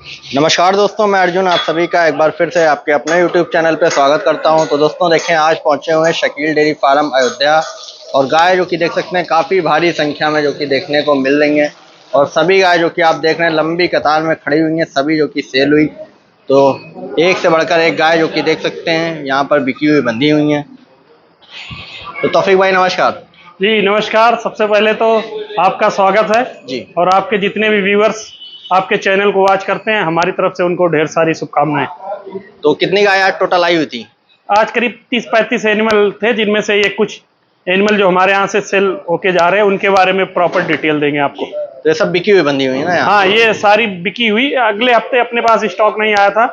नमस्कार दोस्तों, मैं अर्जुन आप सभी का एक बार फिर से आपके अपने YouTube चैनल पे स्वागत करता हूं। तो दोस्तों देखें, आज पहुंचे हुए हैं शकील डेयरी फार्म अयोध्या और गाय जो कि देख सकते हैं काफ़ी भारी संख्या में जो कि देखने को मिल रही हैं। और सभी गाय जो कि आप देख रहे हैं लंबी कतार में खड़ी हुई हैं, सभी जो कि सेल हुई। तो एक से बढ़कर एक गाय जो कि देख सकते हैं यहाँ पर बिकी हुई बंधी हुई हैं। तो तौफीक भाई नमस्कार। जी नमस्कार। सबसे पहले तो आपका स्वागत है जी। और आपके जितने भी व्यूअर्स आपके चैनल को वॉच करते हैं, हमारी तरफ से उनको ढेर सारी शुभकामनाएं। तो कितनी गाय आज टोटल आई हुई थी? आज करीब 30-35 एनिमल थे, जिनमें से ये कुछ एनिमल जो हमारे यहाँ से सेल होके जा रहे हैं उनके बारे में प्रॉपर डिटेल देंगे आपको। तो ये सब बिकी हुई बंधी हुई है ना? हाँ, ये सारी बिकी हुई। अगले हफ्ते अपने पास स्टॉक नहीं आया था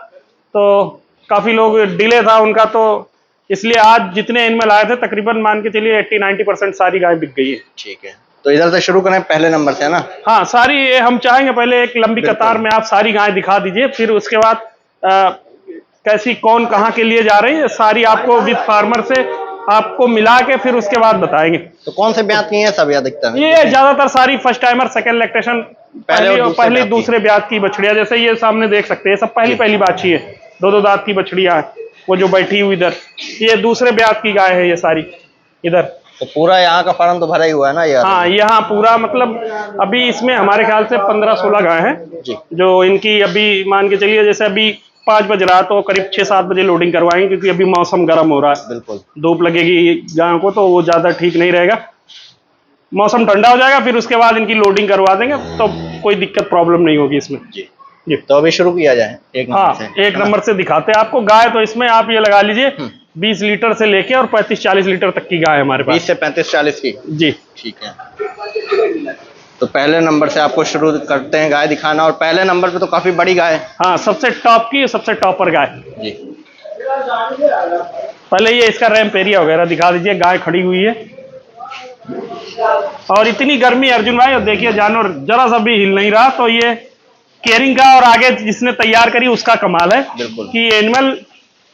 तो काफ़ी लोग डिले था उनका, तो इसलिए आज जितने एनिमल आए थे तकरीबन मान के चलिए 80-90% सारी गाय बिक गई है। ठीक है, तो इधर से शुरू करें पहले नंबर से, है ना? हाँ, सारी हम चाहेंगे पहले एक लंबी कतार में आप सारी गायें दिखा दीजिए, फिर उसके बाद कैसी कौन कहाँ के लिए जा रही है सारी आपको विद फार्मर से आपको मिला के फिर उसके बाद बताएंगे। तो कौन से ब्यात की हैं सब अधिकतर? ये ज्यादातर सारी फर्स्ट टाइमर, सेकंड लैक्टेशन, पहली दूसरे ब्यात की बछड़ियां। जैसे ये सामने देख सकते हैं, सब पहली बाछी है, दो दांत की बछड़ियां है। वो जो बैठी हुई इधर, ये दूसरे ब्यात की गाय है ये सारी इधर। तो पूरा यहाँ का फार्म तो भरा ही हुआ है ना यार? हाँ, यहाँ पूरा मतलब अभी इसमें हमारे ख्याल से 15-16 गाय हैं जो इनकी अभी मान के चलिए, जैसे अभी 5 बज रहा तो करीब 6-7 बजे लोडिंग करवाएंगे, क्योंकि अभी मौसम गर्म हो रहा है। बिल्कुल धूप लगेगी गायों को तो वो ज्यादा ठीक नहीं रहेगा। मौसम ठंडा हो जाएगा फिर उसके बाद इनकी लोडिंग करवा देंगे, तो कोई दिक्कत प्रॉब्लम नहीं होगी इसमें। जी। तो अभी शुरू किया जाए एक नंबर हाँ, से। एक नंबर से दिखाते हैं आपको गाय। तो इसमें आप ये लगा लीजिए 20 लीटर से लेके और 35-40 लीटर तक की गाय है हमारे पास। 20 से 35-40 की? जी ठीक है, तो पहले नंबर से आपको शुरू करते हैं गाय दिखाना। और पहले नंबर पे तो काफी बड़ी गाय है। हाँ, सबसे टॉप की, सबसे टॉपर गाय जी। पहले ये इसका रैम्प एरिया वगैरह दिखा दीजिए। गाय खड़ी हुई है और इतनी गर्मी अर्जुन भाई, और देखिए जानवर जरा सा भी हिल नहीं रहा। तो ये केयरिंग का और आगे जिसने तैयार करी उसका कमाल है कि एनिमल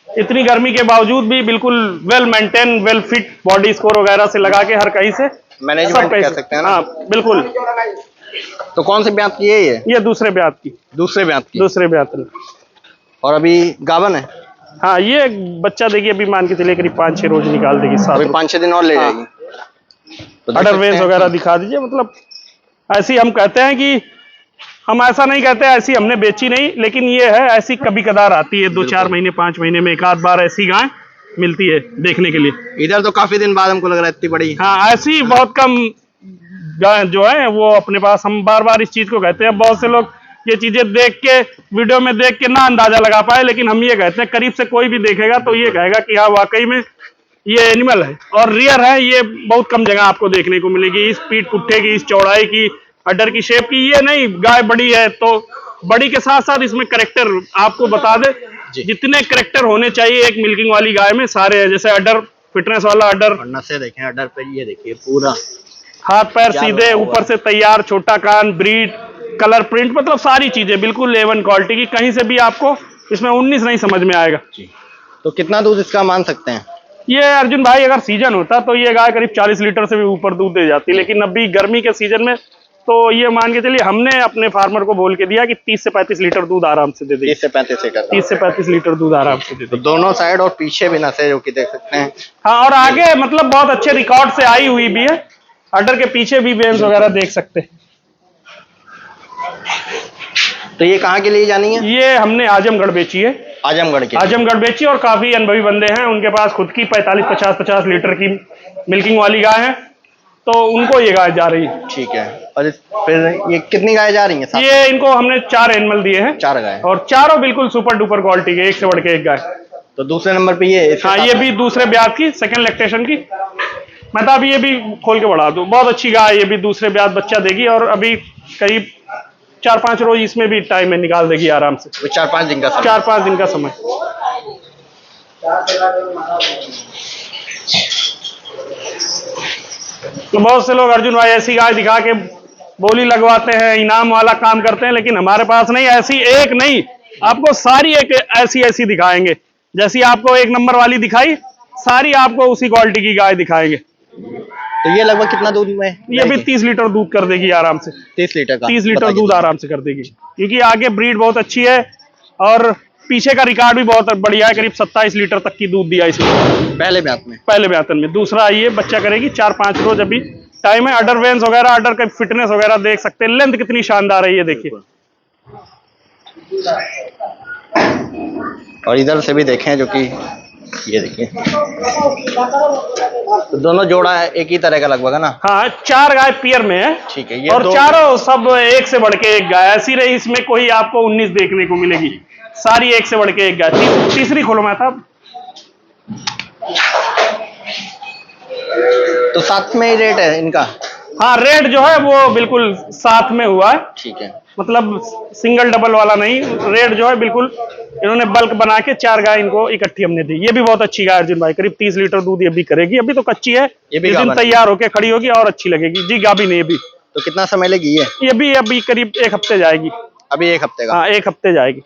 इतनी गर्मी के बावजूद भी बिल्कुल well maintain, well fit, body score वगैरह से लगा के हर कहीं से मैनेजमेंट कह सकते हैं ना? हाँ बिल्कुल। तो कौन से ब्यात की है ये? दूसरे ब्यात की। दूसरे ब्यात की? दूसरे ब्यात की। और अभी गावन है? हाँ, ये बच्चा देखिए अभी मान के चलिए करीब 5-6 रोज निकाल देगी। 5-6 दिन और ले जाएगी। तो अडर वेंस वगैरह दिखा दीजिए। मतलब ऐसी हम कहते हैं कि हम ऐसा नहीं कहते ऐसी हमने बेची नहीं, लेकिन ये है ऐसी कभी कदार आती है, 2-4 महीने 5 महीने में एक आध बार ऐसी गाय मिलती है देखने के लिए। इधर तो काफी दिन बाद हमको लग रहा है इतनी बड़ी। हाँ, ऐसी बहुत कम गाय जो है वो अपने पास। हम बार बार इस चीज को कहते हैं, बहुत से लोग ये चीजें देख के वीडियो में देख के ना अंदाजा लगा पाए, लेकिन हम ये कहते हैं करीब से कोई भी देखेगा तो ये कहेगा कि हाँ वाकई में ये एनिमल है। और रियर है, ये बहुत कम जगह आपको देखने को मिलेगी। इस पीठ पुट्ठे की, इस चौड़ाई की, अडर की शेप की। ये नहीं गाय बड़ी है तो बड़ी के साथ साथ इसमें करेक्टर आपको बता दे, जितने करेक्टर होने चाहिए एक मिल्किंग वाली गाय में सारे हैं। जैसे अडर, फिटनेस वाला अडर, नसें देखें अडर पे, ये देखिए पूरा हाथ पैर सीधे, ऊपर से तैयार, छोटा कान, ब्रीड, कलर प्रिंट, मतलब सारी चीजें बिल्कुल A1 क्वालिटी की। कहीं से भी आपको इसमें 19 नहीं समझ में आएगा। तो कितना दूध इसका मान सकते हैं? ये अर्जुन भाई अगर सीजन होता तो ये गाय करीब 40 लीटर से भी ऊपर दूध दे जाती, लेकिन अभी गर्मी के सीजन में तो ये मान के चलिए हमने अपने फार्मर को बोल के दिया कि 30 से 35 लीटर दूध आराम से दे देगी। 30 से 35 लीटर? 30 से 35 लीटर दूध आराम से दे देगी। तो दोनों साइड और पीछे भी नसें जो कि देख सकते हैं। हाँ, और आगे मतलब बहुत अच्छे रिकॉर्ड से आई हुई भी है। अडर के पीछे भी वेन्स वगैरह देख सकते हैं। तो ये कहाँ के लिए जानी है? ये हमने आजमगढ़ बेची है। आजमगढ़ बेची, और काफी अनुभवी बंदे हैं उनके पास खुद की 45-50 लीटर की मिल्किंग वाली गाय है, तो उनको ये गाय जा रही है। ठीक है, और फिर ये कितनी गाय जा रही हैं? ये इनको हमने 4 एनिमल दिए हैं। 4 गाय, और चारों बिल्कुल सुपर डुपर क्वालिटी के, एक से बढ़ के एक गाय। तो दूसरे नंबर पे ये? हाँ, ये भी दूसरे ब्यात की, सेकंड लैक्टेशन की। मैं तो अभी ये भी खोल के बढ़ा दूं, बहुत अच्छी गाय। ये भी दूसरे ब्यात बच्चा देगी और अभी करीब 4-5 रोज इसमें भी टाइम में निकाल देगी आराम से। 4-5 दिन का समय? 4-5 दिन का समय। तो बहुत से लोग अर्जुन भाई ऐसी गाय दिखा के बोली लगवाते हैं, इनाम वाला काम करते हैं, लेकिन हमारे पास नहीं। ऐसी एक नहीं, आपको सारी एक ऐसी दिखाएंगे। जैसी आपको 1 नंबर वाली दिखाई, सारी आपको उसी क्वालिटी की गाय दिखाएंगे। तो ये लगभग कितना दूध में ये भी 30 लीटर दूध कर देगी आराम से। 30 लीटर का 30 लीटर बताइए। दूध आराम से कर देगी, क्योंकि आगे ब्रीड बहुत अच्छी है और पीछे का रिकॉर्ड भी बहुत बढ़िया है। करीब 27 लीटर तक की दूध दिया इसने पहले ब्यात में। पहले ब्यातन में। दूसरा ये बच्चा करेगी 4-5 रोज, अभी टाइम है। अडर वेंस वगैरह, अडर का फिटनेस वगैरह देख सकते हैं। लेंथ कितनी शानदार है ये देखिए। और इधर से भी देखें, जो कि ये देखिए, तो दोनों जोड़ा है एक ही तरह का लगभग, है ना? हाँ, 4 गाय पियर में है। ठीक है। ये और दो चारों सब एक से बढ़ के एक गाय, ऐसी रही इसमें कोई आपको 19 देखने को मिलेगी। सारी एक से बढ़ के एक गाय। तीसरी खोलो मैं था। तो साथ में ही रेट है इनका? हाँ, रेट जो है वो बिल्कुल साथ में हुआ है। ठीक है। मतलब सिंगल डबल वाला नहीं, रेट जो है बिल्कुल इन्होंने बल्क बना के 4 गाय इनको इकट्ठी हमने दी। ये भी बहुत अच्छी गाय अर्जुन भाई, करीब 30 लीटर दूध ये भी करेगी। अभी तो कच्ची है, ये भी जिस दिन तैयार होके खड़ी होगी और अच्छी लगेगी जी। गाभिन है ये भी। तो कितना समय लेगी ये भी अभी करीब 1 हफ्ते जाएगी। अभी 1 हफ्ते का? हाँ, 1 हफ्ते जाएगी।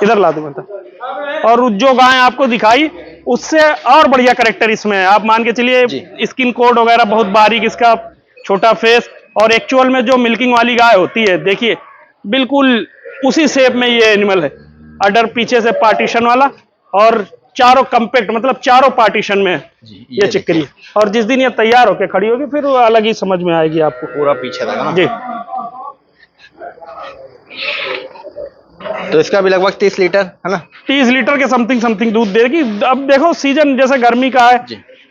इधर ला दो मतलब। और जो गाय आपको दिखाई उससे और बढ़िया करेक्टर इसमें है। आप मान के चलिए, स्किन कोड वगैरह बहुत बारीक, इसका छोटा फेस, और एक्चुअल में जो मिल्किंग वाली गाय होती है देखिए बिल्कुल उसी शेप में ये एनिमल है। अडर पीछे से पार्टीशन वाला और चारों कंपैक्ट, मतलब चारों पार्टीशन में ये चिकनी है। और जिस दिन ये तैयार होके खड़ी होगी फिर वो अलग ही समझ में आएगी आपको। पूरा पीछे तक ना जी। तो इसका भी लगभग 30 लीटर है ना? 30 लीटर के समथिंग दूध देगी। अब देखो सीजन जैसे गर्मी का है,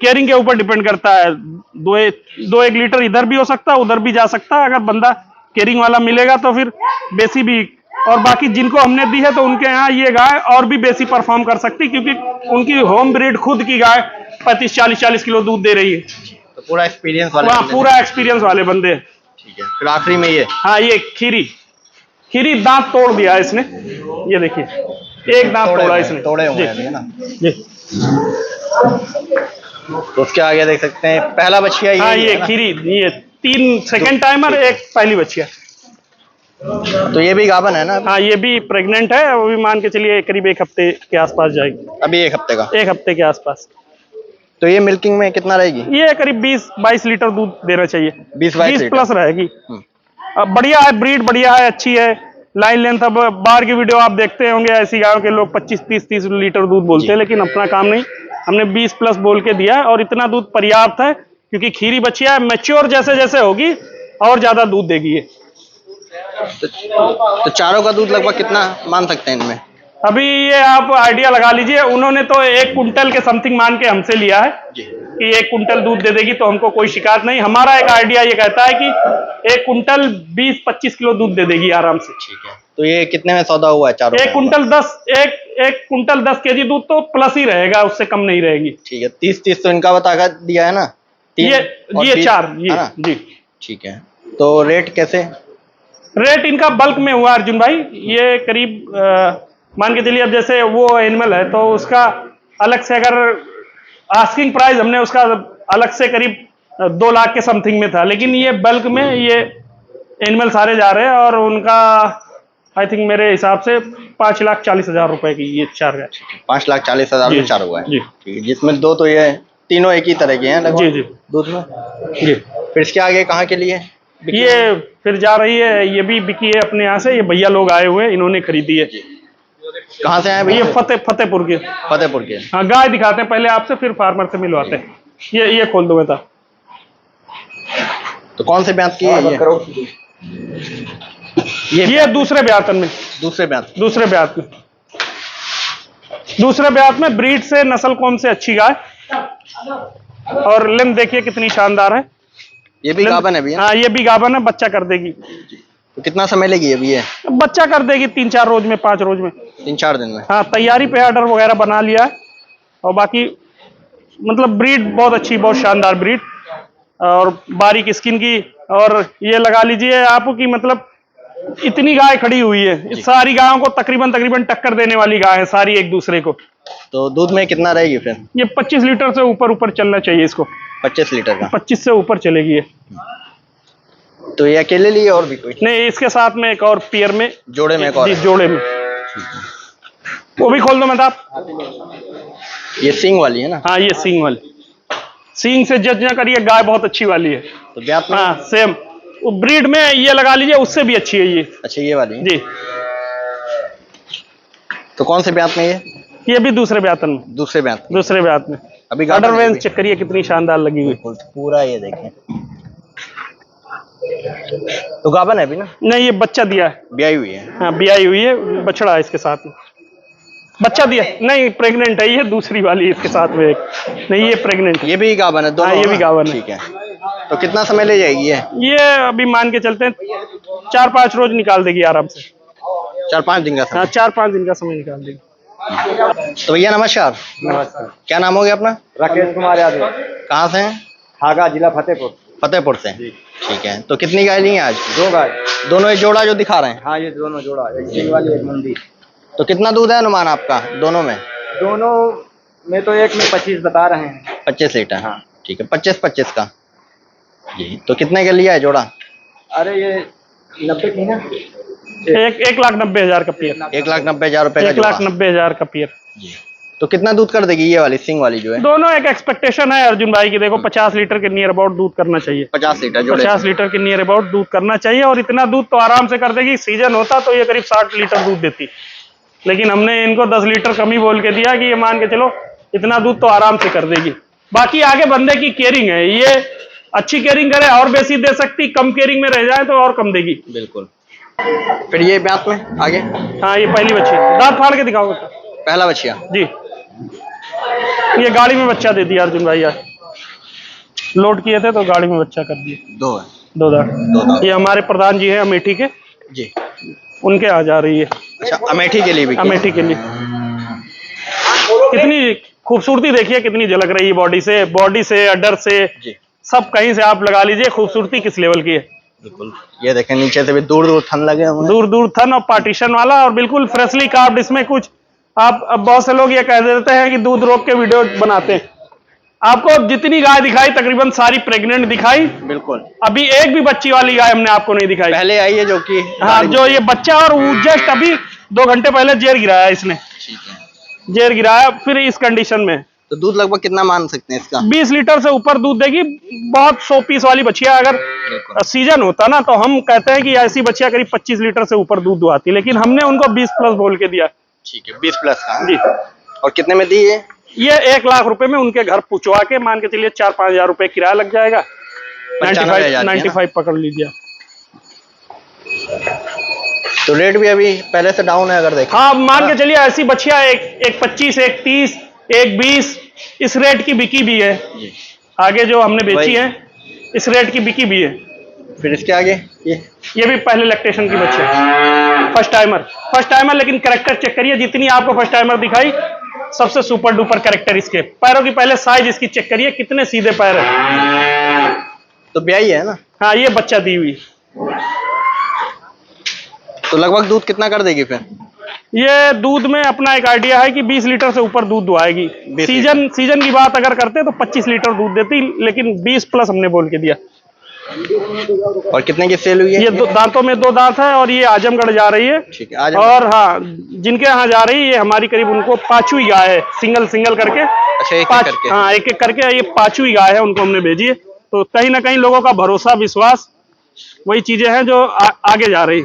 केयरिंग के ऊपर डिपेंड करता है। 2-1 लीटर इधर भी हो सकता है, उधर भी जा सकता है। अगर बंदा केयरिंग वाला मिलेगा तो फिर बेसी भी। और बाकी जिनको हमने दी है तो उनके यहाँ ये गाय और भी बेसी परफॉर्म कर सकती, क्योंकि उनकी होम ब्रीड खुद की गाय 35-40 किलो दूध दे रही है। तो पूरा एक्सपीरियंस वाले बंदे पूरा एक्सपीरियंस वाले बंदे हैं। ठीक है। फिर आखिरी में ये, हाँ, ये खीरी दांत तोड़ दिया है इसने। ये देखिए, एक दांत तोड़ा इसने। तोड़े हुए हैं ना जी। तो उसके आगे देख सकते हैं पहला बछिया ये। हाँ, ये खीरी, ये 3 सेकंड टाइमर, एक पहली बच्चिया। तो ये भी गाभन है ना? हाँ, ये भी प्रेग्नेंट है। वो भी मान के चलिए करीब 1 हफ्ते के आसपास जाएगी। अभी 1 हफ्ते का? 1 हफ्ते के आसपास। तो ये मिल्किंग में कितना रहेगी? ये करीब 20-22 लीटर दूध देना चाहिए। 20-22 प्लस रहेगी। अब बढ़िया है, ब्रीड बढ़िया है, अच्छी है। लाइन लेंथ, अब बाहर की वीडियो आप देखते होंगे, ऐसी गायों के लोग 25-30 लीटर दूध बोलते हैं, लेकिन अपना काम नहीं, हमने 20 प्लस बोल के दिया है। और इतना दूध पर्याप्त है, क्योंकि खीरी बच्चिया मैच्योर जैसे जैसे होगी और ज्यादा दूध देगी ये। तो चारों का दूध लगभग कितना मान सकते हैं इनमें? अभी ये आप आइडिया लगा लीजिए। उन्होंने तो 1 कुंटल के समथिंग मान के हमसे लिया है कि 1 कुंटल दूध दे देगी, तो हमको कोई शिकायत नहीं। हमारा एक आइडिया ये कहता है कि 1 कुंटल 20-25 किलो दूध दे देगी आराम से। ठीक है। तो ये कितने में सौदा हुआ है चारों? 1 कुंटल 10 केजी दूध तो प्लस ही रहेगा, उससे कम नहीं रहेगी। ठीक है। 30 तो इनका बता दिया है ना? ये 4 जी। ठीक है। तो रेट कैसे? रेट इनका बल्क में हुआ अर्जुन भाई। ये करीब मान के चलिए, अब जैसे वो एनिमल है तो उसका अलग से, अगर आस्किंग प्राइस हमने उसका अलग से करीब 2 लाख के समथिंग में था, लेकिन ये बल्क में ये एनिमल सारे जा रहे हैं और उनका आई थिंक मेरे हिसाब से 5,40,000 रुपए की ये 4 गाय। 5,40,000 में 4 हुआ है। जी। ठीक है। जिसमें 2 तो ये तीनों एक ही तरह के हैं लगभग? जी दूध में। जी। फिर इसके आगे कहाँ के लिए ये फिर जा रही है, ये भी बिकी है अपने यहाँ से। ये भैया लोग आए हुए हैं, इन्होंने खरीदी है। कहाँ से आए भैया? ये फतेहपुर के। फतेहपुर के। हाँ, गाय दिखाते हैं पहले आपसे, फिर फार्मर से मिलवाते हैं। ये खोल दो बेटा। तो कौन से ब्यात की है ये दूसरे ब्यातन में। दूसरे ब्यात में ब्रीड से, नस्ल कौन से अच्छी गाय। और लेंथ देखिए कितनी शानदार है। ये भी गाभन है भैया? हाँ, ये भी गाभन है, बच्चा कर देगी। तो कितना समय लेगी अभी ये? बच्चा कर देगी 3-4 रोज में, 5 रोज में। 3-4 दिन में? हाँ, तैयारी पे ऑर्डर वगैरह बना लिया है। और बाकी मतलब ब्रीड बहुत अच्छी, बहुत शानदार ब्रीड, और बारीक स्किन की। और ये लगा लीजिए आप कि मतलब इतनी गाय खड़ी हुई है, सारी गायों को तकरीबन टक्कर देने वाली गाय है सारी एक दूसरे को। तो दूध में कितना रहेगी फिर? ये 25 लीटर से ऊपर चलना चाहिए इसको। 25 लीटर का? 25 से ऊपर चलेगी ये। तो ये अकेले लिए और भी कोई? नहीं, इसके साथ में एक और पियर में, जोड़े में एक और? जोड़े में। वो भी खोल दो मैं आप। ये सींग वाली है ना? हाँ, ये सींग वाली। सींग से जज ना करिए, गाय बहुत अच्छी वाली है। तो ब्यात में हाँ सेम ब्रीड में ये लगा लीजिए, उससे भी अच्छी है ये। अच्छा ये वाली है? जी। तो कौन से ब्यात में ये भी दूसरे ब्यातन में, दूसरे ब्यात में? दूसरे ब्यात में। अभी अडर वेंस चेक करिए कितनी शानदार लगी हुई। बिल्कुल पूरा ये देखें। तो गाभन है अभी ना? नहीं ये बच्चा दिया है, ब्याई हुई है। हाँ ब्याई हुई है, बछड़ा है इसके साथ में। बच्चा दिया नहीं, प्रेग्नेंट है ये, दूसरी वाली इसके साथ में एक। नहीं ये प्रेग्नेंट है। ये भी गाभन है दोनों? हाँ ये भी गाभन है। ठीक है। तो कितना समय ले जाएगी ये अभी मान के चलते हैं 4-5 रोज निकाल देगी आराम से। 4-5 दिन का समय? हाँ 4-5 दिन का समय निकाल देगी। तो भैया नमस्कार। नमस्कार। क्या नाम हो गया अपना? राकेश कुमार यादव, कहाँ से हैं? हागा, जिला फतेहपुर। फतेहपुर से। ठीक है। तो कितनी गाय ली हैं आज? 2 गाय। दोनों एक जोड़ा जो दिखा रहे हैं? हाँ ये दोनों जोड़ा, एक सिंग वाली एक मंदी। तो कितना दूध है अनुमान आपका दोनों में? दोनों में तो एक में 25 बता रहे हैं। 25 लीटर। हाँ ठीक है। 25-25 का जी। तो कितने का लिया है जोड़ा? अरे ये 90 की ना, 1,90,000 का पियर। 1,90,000 रुपए का जोड़ा। 1,90,000 का पियर जी। तो कितना दूध कर देगी ये वाली सिंग वाली जो है? दोनों एक एक्सपेक्टेशन है अर्जुन भाई की, देखो 50 लीटर के नियर अबाउट दूध करना चाहिए। 50 लीटर जोड़े? 50 लीटर के नियर अबाउट दूध करना चाहिए, और इतना दूध तो आराम से कर देगी। सीजन होता तो ये करीब 60 लीटर दूध देती, लेकिन हमने इनको 10 लीटर कम ही बोल के दिया कि ये मान के चलो इतना दूध तो आराम से कर देगी। बाकी आगे बंदे की केयरिंग है, ये अच्छी केयरिंग करे और बेसी दे सकती, कम केयरिंग में रह जाए तो और कम देगी। बिल्कुल। फिर ये ब्यात में आगे? हाँ ये पहली बच्ची, दांत फाड़ के दिखाओ पहला बच्चिया जी। ये गाड़ी में बच्चा दे दिया अर्जुन भाई, आज लोड किए थे तो गाड़ी में बच्चा कर दिए। 2 है? 2 दांत। ये हमारे प्रधान जी हैं अमेठी के जी। उनके आ जा रही है। अच्छा अमेठी के लिए भी? अमेठी के लिए। कितनी खूबसूरती देखिए, कितनी झलक रही है बॉडी से अडर से जी। सब कहीं से आप लगा लीजिए, खूबसूरती किस लेवल की है। बिल्कुल। ये देखें नीचे से भी दूर दूर थन लगे हुए हैं। दूर दूर थन और पार्टीशन वाला, और बिल्कुल फ्रेशली कार्ब्ड। इसमें कुछ आप अब बहुत से लोग ये कह देते हैं कि दूध रोक के वीडियो बनाते हैं। आपको जितनी गाय दिखाई तकरीबन सारी प्रेग्नेंट दिखाई। बिल्कुल। अभी एक भी बच्ची वाली गाय हमने आपको नहीं दिखाई। पहले आई है जो कि हाँ जो ये बच्चा, और जस्ट अभी 2 घंटे पहले जेर गिराया इसने। ठीक है। जेर गिराया फिर इस कंडीशन में। तो दूध लगभग कितना मान सकते हैं इसका? 20 लीटर से ऊपर दूध देगी। बहुत 100 पीस वाली बच्चिया अगर सीजन होता ना तो हम कहते हैं कि ऐसी बच्चिया करीब 25 लीटर से ऊपर दूध दुहाती, लेकिन हमने उनको 20 प्लस बोल के दिया। ठीक है। 20 प्लस का जी। और कितने में दी ये 1 लाख रुपए में उनके घर पहुंचवा के मान के चलिए 4-5 हजार रुपए किराया लग जाएगा। 95 पकड़ लीजिए। तो रेट भी अभी पहले से डाउन है अगर देखें? हाँ मान के चलिए ऐसी बच्चिया एक 25, एक 30, एक 20 इस रेट की बिकी भी है। आगे जो हमने बेची है इस रेट की बिकी भी है। फिर इसके आगे ये भी पहले लैक्टेशन की बच्ची है, फर्स्ट टाइमर। लेकिन कैरेक्टर चेक करिए, जितनी आपको फर्स्ट टाइमर दिखाई सबसे सुपर डुपर कैरेक्टर इसके। पैरों की पहले साइज इसकी चेक करिए, कितने सीधे पैर है। तो ब्याई है ना? हाँ ये बच्चा दी हुई। तो लगभग दूध कितना कर देगी फिर? ये दूध में अपना एक आइडिया है कि 20 लीटर से ऊपर दूध दुआएगी। सीजन की बात अगर करते तो 25 लीटर दूध देती, लेकिन 20 प्लस हमने बोल के दिया। और कितने की सेल हुई है? ये दांतों में 2 दांत है, और ये आजमगढ़ जा रही है। ठीक है। आजमगढ़। और हाँ जिनके यहाँ जा रही है ये हमारी करीब उनको 5वीं गाय है, सिंगल करके। अच्छा एक करके? हाँ एक करके ये 5वीं गाय है, उनको हमने भेजी है। तो कहीं ना कहीं लोगों का भरोसा विश्वास वही चीजें हैं जो आगे जा रही।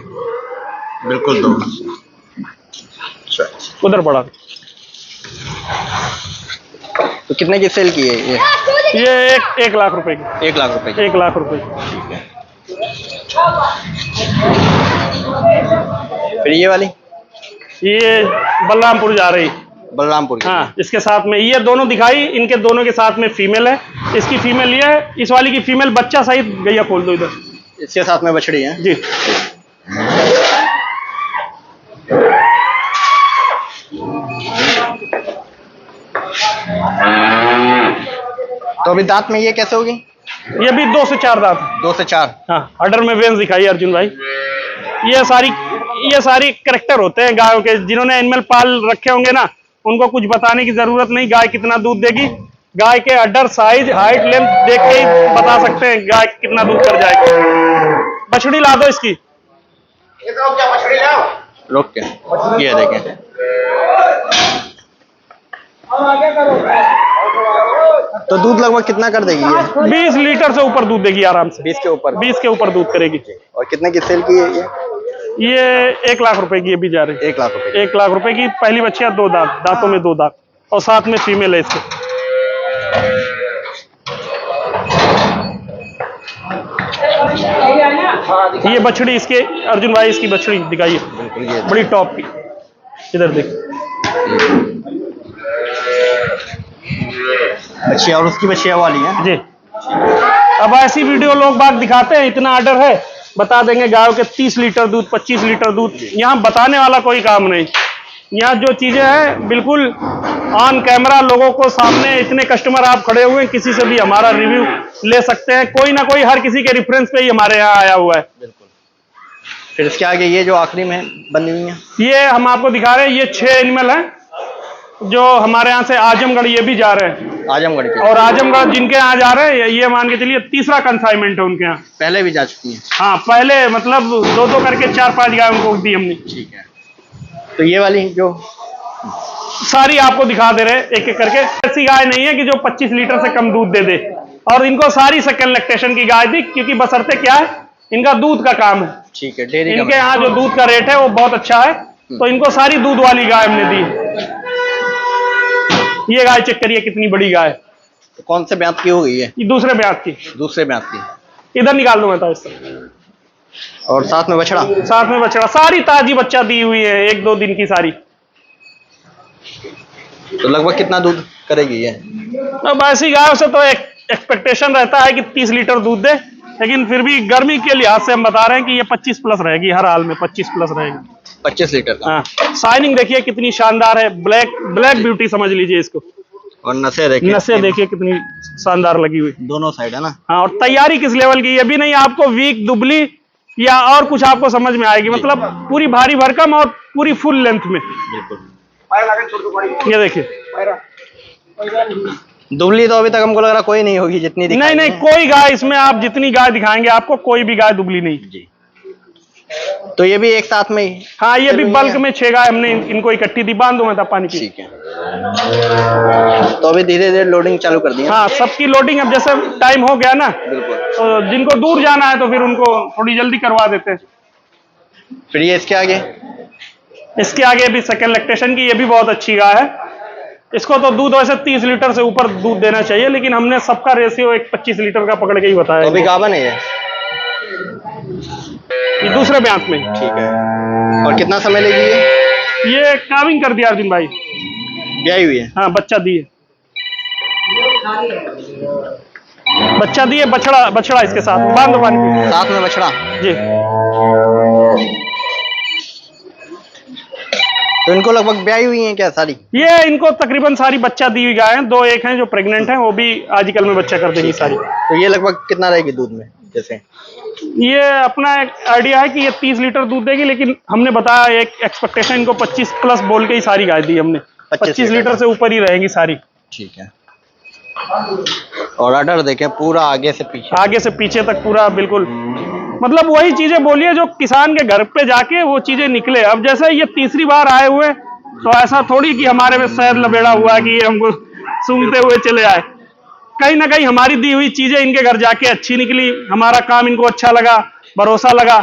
बिल्कुल। तो उधर पड़ा। तो कितने की सेल की है ये 1 लाख रुपए की। 1 लाख रुपए की? 1 लाख रुपए। ठीक है। फिर ये वाली? ये बलरामपुर जा रही। बलरामपुर की? हाँ इसके साथ में ये दोनों दिखाई, इनके दोनों के साथ में फीमेल है। इसकी फीमेल ये है, इस वाली की फीमेल बच्चा सहित गैया खोल दो इधर। इसके साथ में बछड़ी है जी। तो अभी दांत में ये कैसे होगी? ये भी 2 से 4 दांत। 2 से 4? हाँ अडर में वेंस दिखाई अर्जुन भाई। ये सारी कैरेक्टर होते हैं गायों के। जिन्होंने एनिमल पाल रखे होंगे ना उनको कुछ बताने की जरूरत नहीं, गाय कितना दूध देगी। गाय के अडर, साइज, हाइट, लेंथ देख के ही बता सकते हैं गाय कितना दूध कर जाएगी। बछड़ी ला दो इसकी। रोक के ये देखें। तो दूध लगभग कितना कर देगी ये? 20 लीटर से ऊपर दूध देगी आराम से। 20 के ऊपर? 20 के ऊपर दूध करेगी। और कितने की सेल की है ये 1 लाख रुपए की अभी जा रही है। 1 लाख रुपए? 1 लाख रुपए की। पहली बच्चियां 2 दांत, दांतों में 2 दांत, और साथ में फीमेल है इसके। ये बछड़ी इसके, अर्जुन भाई इसकी बछड़ी दिखाइए, बिल्कुल ये बड़ी टॉप की। इधर देख बच्चियां, और उसकी बच्चियां वाली है जी। अब ऐसी वीडियो लोग बाग दिखाते हैं, इतना ऑर्डर है, बता देंगे गायों के 30 लीटर दूध, 25 लीटर दूध। यहाँ बताने वाला कोई काम नहीं। यहाँ जो चीजें हैं बिल्कुल ऑन कैमरा लोगों को सामने, इतने कस्टमर आप खड़े हुए हैं, किसी से भी हमारा रिव्यू ले सकते हैं। कोई ना कोई हर किसी के रेफरेंस पे ही हमारे यहाँ आया हुआ है। बिल्कुल। फिर इसके आगे ये जो आखिरी में बनी हुई है, ये हम आपको दिखा रहे हैं, ये 6 एनिमल हैं जो हमारे यहाँ से आजमगढ़ ये भी जा रहे हैं। आजमगढ़ के? और आजमगढ़ जिनके यहाँ जा रहे हैं, ये मान के चलिए तीसरा कंसाइनमेंट है उनके यहाँ। पहले भी जा चुकी है? हाँ, पहले मतलब 2-2 करके 4-5 गाय उनको दी हमने। ठीक है। तो ये वाली जो सारी आपको दिखा दे रहे एक एक करके। ऐसी गाय नहीं है कि जो 25 लीटर से कम दूध दे दे। और इनको सारी सेकंड लैक्टेशन की गाय दी, क्योंकि बशर्ते क्या है, इनका दूध का काम है। ठीक है। डेयरी इनके यहाँ जो दूध का रेट है वो बहुत अच्छा है, तो इनको सारी दूध वाली गाय हमने दी। ये गाय चेक करिए कितनी बड़ी गाय। तो कौन से ब्यात की हो गई है? ये दूसरे ब्यात की। दूसरे ब्यात की? इधर निकाल दूंगा था इससे। और साथ में बछड़ा? साथ में बछड़ा, सारी ताजी बच्चा दी हुई है, 1-2 दिन की सारी। तो लगभग कितना दूध करेगी ये? अब ऐसी गायों से तो एक एक्सपेक्टेशन रहता है कि 30 लीटर दूध दे, लेकिन फिर भी गर्मी के लिहाज से हम बता रहे हैं कि ये 25 प्लस रहेगी, हर हाल में 25 प्लस रहेगी। 25 लीटर का? हाँ। शाइनिंग देखिए कितनी शानदार है, ब्लैक ब्यूटी समझ लीजिए इसको। और नसें देखिए, नसें देखिए कितनी शानदार लगी हुई, दोनों साइड है ना? हाँ। और तैयारी किस लेवल की, ये भी नहीं आपको वीक दुबली या और कुछ आपको समझ में आएगी, मतलब पूरी भारी भरकम और पूरी फुल लेंथ में। बिल्कुल। ये देखिए, दुबली तो अभी तक हमको लग रहा कोई नहीं होगी जितनी दिखाई नहीं कोई गाय इसमें, आप जितनी गाय दिखाएंगे आपको कोई भी गाय दुबली नहीं जी। तो ये भी एक साथ में ही? हाँ, ये भी बल्क में 6 गाय हमने इनको इकट्ठी दी, बांधो में था पानी की। ठीक है। तो अभी धीरे धीरे लोडिंग चालू कर दी है? हाँ, सबकी लोडिंग अब जैसे टाइम हो गया ना, बिल्कुल। तो जिनको दूर जाना है तो फिर उनको थोड़ी जल्दी करवा देते हैं। फिर ये इसके आगे? इसके आगे भी सेकंड लैक्टेशन की, ये भी बहुत अच्छी गाय है। इसको तो दूध वैसे 30 लीटर से ऊपर दूध देना चाहिए, लेकिन हमने सबका रेशियो एक 25 लीटर का पकड़ के ही बताया। तो अभी गाभन है ये दूसरे ब्यात में। ठीक है। और कितना समय लेगी ये काविंग कर दिया अर्जुन भाई, ब्याई हुई है? हाँ, बच्चा दिए, बच्चा दिए, बछड़ा इसके साथ, बांधो पानी साथ में बछड़ा जी। तो इनको लगभग ब्याई हुई है क्या सारी? ये इनको तकरीबन सारी बच्चा दी हुई गाय हैं, 2 एक हैं जो प्रेग्नेंट हैं, वो भी आजकल में बच्चा कर देगी सारी। तो ये लगभग कितना रहेगी दूध में? जैसे ये अपना एक आइडिया है कि ये 30 लीटर दूध देगी, लेकिन हमने बताया एक एक्सपेक्टेशन इनको 25 प्लस बोल के ही सारी गाय दी हमने। 25 लीटर से ऊपर ही रहेगी सारी। ठीक है। और ऑर्डर देखें पूरा आगे से पीछे तक पूरा बिल्कुल, मतलब वही चीजें बोलिए जो किसान के घर पे जाके वो चीजें निकले। अब जैसे ये तीसरी बार आए हुए, तो ऐसा थोड़ी कि हमारे में शहद लबेड़ा हुआ है कि ये हमको सूंघते हुए चले आए। कहीं ना कहीं हमारी दी हुई चीजें इनके घर जाके अच्छी निकली, हमारा काम इनको अच्छा लगा, भरोसा लगा,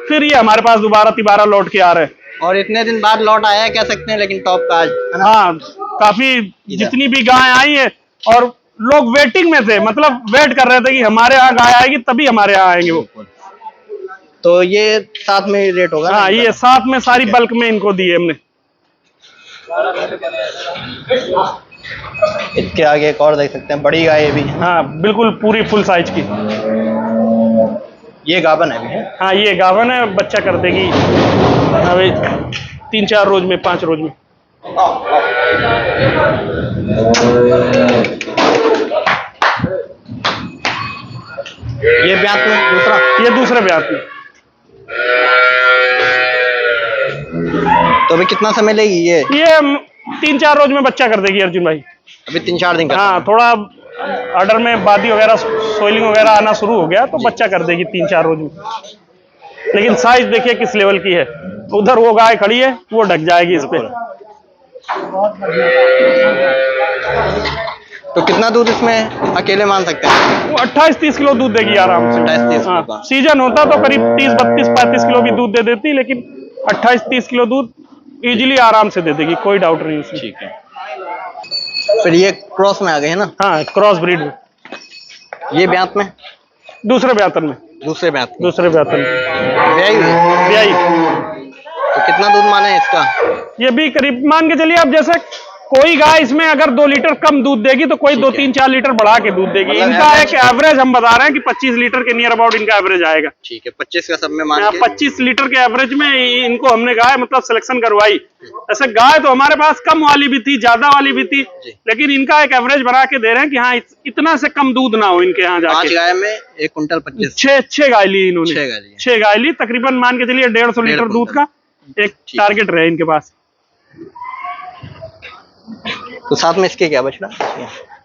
फिर ये हमारे पास दोबारा लौट के आ रहे हैं। और इतने दिन बाद लौट आया कह सकते हैं, लेकिन टॉप का आज है ना? हाँ, काफी जितनी भी गाय आई है, और लोग वेटिंग में थे, मतलब वेट कर रहे थे कि हमारे यहाँ गाय आएगी तभी हमारे यहाँ आएंगे वो। तो ये साथ में ही रेट होगा? हाँ, ये साथ में सारी बल्क में इनको दिए हमने। इसके आगे एक और देख सकते हैं, बड़ी गाय भी है। हाँ, बिल्कुल पूरी फुल साइज की। ये गाभन है भी है? हाँ, ये गाभन है, बच्चा कर देगी अभी 3-4 रोज में, 5 रोज में। ये ब्यात में दूसरा? ये दूसरे ब्यात में। तो अभी कितना समय लेगी ये? 3-4 रोज में बच्चा कर देगी अर्जुन भाई। अभी 3-4 दिन का? हाँ, थोड़ा ऑर्डर में बादी वगैरह, सोइलिंग वगैरह आना शुरू हो गया, तो बच्चा कर देगी 3-4 रोज में। लेकिन साइज देखिए किस लेवल की है। उधर वो गाय खड़ी है, वो ढक जाएगी इस पे। तो कितना दूध इसमें अकेले मान सकते हैं? वो 28-30 किलो दूध देगी आराम से। 28-30 हाँ, किलो का। सीजन होता तो करीब 30-32-35 किलो भी दूध दे देती, लेकिन 28-30 किलो दूध इजीली आराम से दे देगी, कोई डाउट नहीं उसमें। ठीक है। फिर ये क्रॉस में आ गए हैं ना? हाँ, क्रॉस ब्रीड में। ये ब्यांत में? दूसरे ब्यातन में। दूसरे ब्यांत में। दूसरे ब्यातन में ब्याई हुई है? ब्याई। तो कितना दूध माने है इसका? ये भी करीब मान के चलिए, अब जैसे कोई गाय इसमें अगर 2 लीटर कम दूध देगी तो कोई 2-3-4 लीटर बढ़ा के दूध देगी। मतलब इनका एक एवरेज हम बता रहे हैं कि 25 लीटर के नियर अबाउट इनका एवरेज आएगा। ठीक है, 25 का सब में मान के 25 लीटर के एवरेज में इनको हमने गाय मतलब सिलेक्शन करवाई। ऐसे गाय तो हमारे पास कम वाली भी थी, ज्यादा वाली भी थी, लेकिन इनका एक एवरेज बना के दे रहे हैं कि हाँ इतना से कम दूध ना हो इनके यहाँ 5 जाके। गाय में 1 कुंटल 25। 6 गाय ली इन्होंने। 6 गाय ली। 6 गाय ली, तकरीबन मान के चलिए 150 लीटर दूध का एक टारगेट रहे इनके पास। तो साथ में इसके क्या बछड़ा?